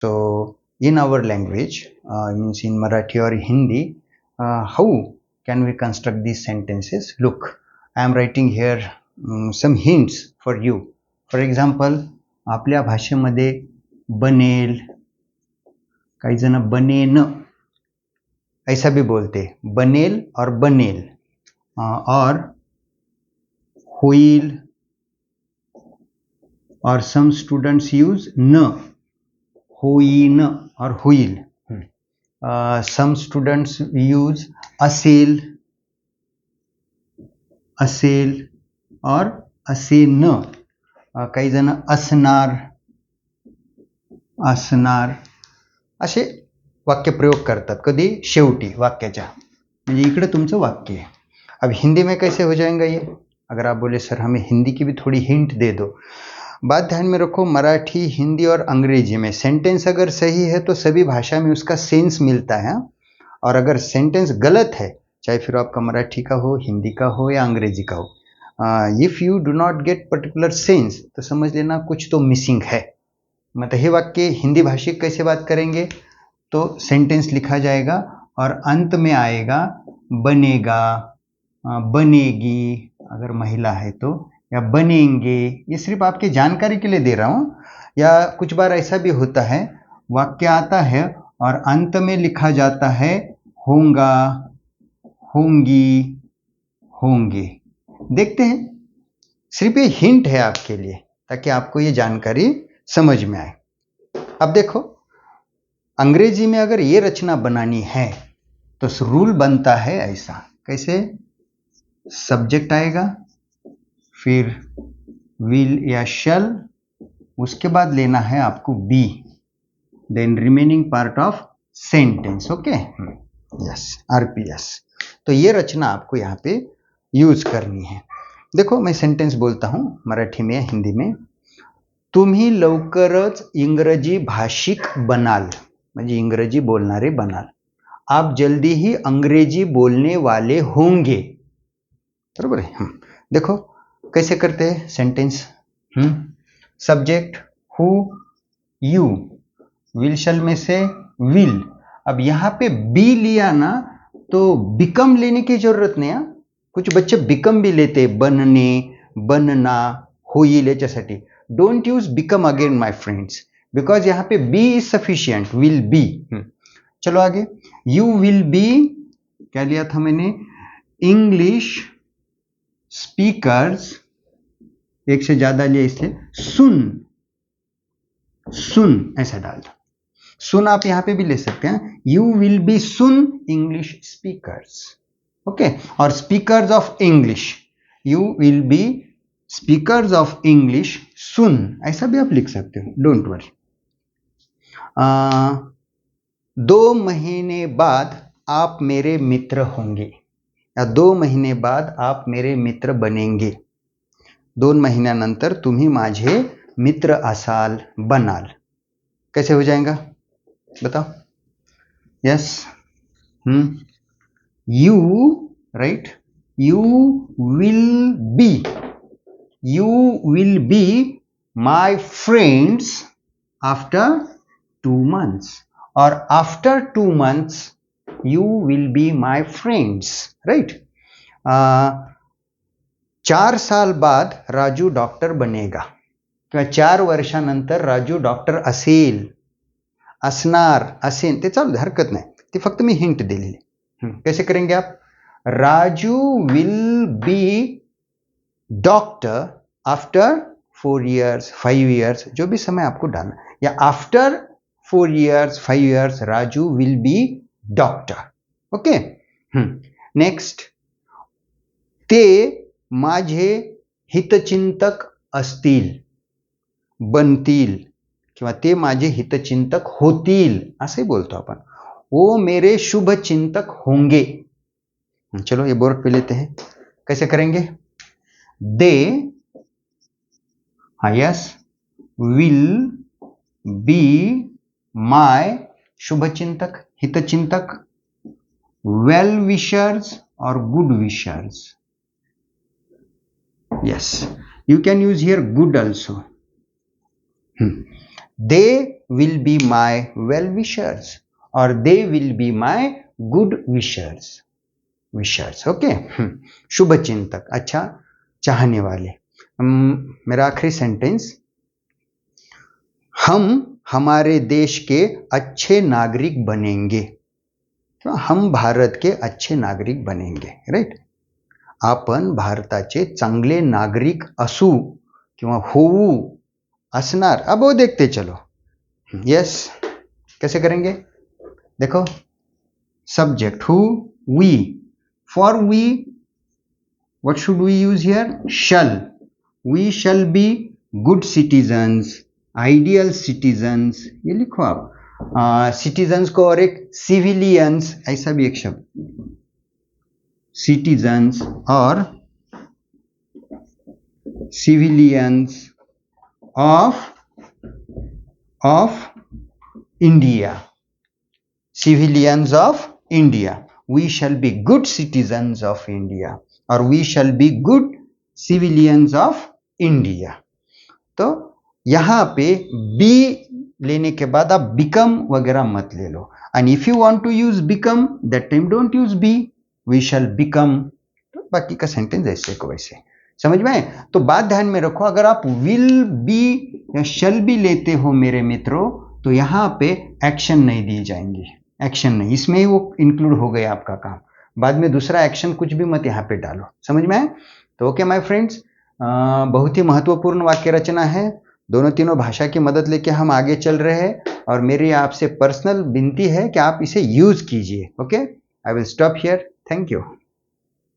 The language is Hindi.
So in our language, means in Marathi or Hindi, how can we construct these sentences? Look, I am writing here some hints for you. For example, आपल्या भाषेमध्ये बनेल, काही जण बनेन ऐसा भी बोलते, बनेल और बनेल, और होईल, और some students use न, होईन और होईल. Some students use असेल, असेल और असेन. काही जण असणार, असणार असे वाक्यप्रयोग करतात. कधी? शेवटी वाक्याच्या. म्हणजे इकडे तुमचं वाक्य है. अब हिंदी में कैसे हो जाएगा ये? अगर आप बोले सर हमें हिंदी की भी थोड़ी हिंट दे दो. बात ध्यान में रखो, मराठी, हिंदी और अंग्रेजी में सेंटेंस अगर सही है तो सभी भाषा में उसका सेंस मिलता है, और अगर सेंटेंस गलत है, चाहे फिर आपका मराठी का हो, हिंदी का हो या अंग्रेजी का हो, if you do not gate particular sense तो समझ लेना कुछ तो मिसिंग है. मतलब हे वाक्य हिंदी भाषिक कैसे बात करेंगे, तो सेंटेंस लिखा जाएगा और अंत में आएगा बनेगा, बनेगी अगर महिला है तो, या बनेंगे. ये सिर्फ आपकी जानकारी के लिए दे रहा हूं. या कुछ बार ऐसा भी होता है, वाक्य आता है और अंत में लिखा जाता है होगा, होंगी, होंगे. देखते हैं, सिर्फ ये हिंट है आपके लिए ताकि आपको ये जानकारी समझ में आए. अब देखो, अंग्रेजी में अगर ये रचना बनानी है तो रूल बनता है ऐसा. कैसे? सब्जेक्ट आएगा, फिर विल या शल, उसके बाद लेना है आपको B, then remaining part of sentence. Okay, yes, RPS. तो ये रचना आपको यहाँ पे यूज करनी है. देखो, मैं सेंटेंस बोलता हूं मराठी में या हिंदी में. तुम्ही लवकरच इंग्रजी भाषिक बनाल, म्हणजे इंग्रजी बोलणारे बनाल. आप जल्दी ही अंग्रेजी बोलने वाले होंगे. बरोबर है. देखो कैसे करते हैं sentence. Subject who, you, will shall में से विल. अब यहां पे बी लिया ना तो बिकम लेने की जरूरत नहीं. कुछ बच्चे बिकम भी लेते, बनने, बनना, होईल याच्यासाठी. Don't use become again my friends, because यहां पे B is sufficient, will be. चलो आगे. यू विल बी, क्या लिया था मैंने, इंग्लिश स्पीकर्स, एक से ज्यादा लिया इसलिए सुन, सुन ऐसा डाल दो. सुन आप यहां पे भी ले सकते हैं. You will be soon English speakers. Okay, और speakers of English, you will be speakers of English soon, ऐसा भी आप लिख सकते हो. Don't worry. 2 महीने बाद आप मेरे मित्र होंगे, या 2 महीने बाद आप मेरे मित्र बनेंगे. 2 महिन्यानंतर तुम्ही माझे मित्र असाल, बनाल. कैसे हो जाएगा बताओ. Yes, you, right, you will B, you will be my friends after 2 months, और after 2 months you will be my friends, right. 4 साल बाद राजू डॉक्टर बनेगा, किंवा 4 वर्षानंतर राजू डॉक्टर असेल, असणार, असेल, ते चालू, हरकत नाही. ते फक्त मी हिंट दिलेली. कैसे करेंगे आप. Raju will be doctor after 4 years, 5 years, जो भी समय आपको डालना, या after 4 years, 5 years Raju will be doctor. Okay. Next. ते माझे हितचिंतक असतील, बनतील, किंवा ते माझे हितचिंतक होतील असे बोलतो आपण. वो मेरे शुभ चिंतक होंगे. चलो ये बोर्ड पे लेते हैं. कैसे करेंगे. They, yes, will be my शुभचिंतक, हितचिंतक, वेल विशर्स और good wishers. Yes, you can use here good also. They will be my well wishers और they will be my good wishers. Wishers, okay. शुभ चिंतक, अच्छा चाहने वाले। मेरा आखिरी सेंटेंस, हम हमारे देश के अच्छे नागरिक बनेंगे। तो हम भारत के अच्छे नागरिक बनेंगे, राइट। आपण भारताचे चांगले नागरिक असू किंवा होऊ, असणार। अब वो देखते चलो। यस, कैसे करेंगे? देखो, subject who, we. For we, what should we use here? Shall. We shall be good citizens, ideal citizens, ये लिखो आप। सिटीजन्स को और एक सिविलियंस, ऐसा भी एक शब्द, सिटीजन्स और civilians of India, civilians of India. We shall be good citizens of India और we shall be good civilians of India। तो यहां पे बी लेने के बाद आप बिकम वगैरह मत ले लो। And if you want to use become, that time don't use be, we shall become. तो बाकी का सेंटेंस ऐसे को वैसे, समझ में आए? तो बात ध्यान में रखो, अगर आप विल बी या शैल बी लेते हो मेरे मित्रों, तो यहां पे एक्शन नहीं दी जाएंगी, एक्शन नहीं, इसमें ही वो इंक्लूड हो गया आपका काम। बाद में दूसरा एक्शन कुछ भी मत यहाँ पे डालो, समझ में आए? तो ओके माय फ्रेंड्स, बहुत ही महत्वपूर्ण वाक्य रचना है। दोनों तीनों भाषा की मदद लेके हम आगे चल रहे हैं और मेरी आपसे पर्सनल विनती है कि आप इसे यूज कीजिए। Okay, I will stop here. Thank you.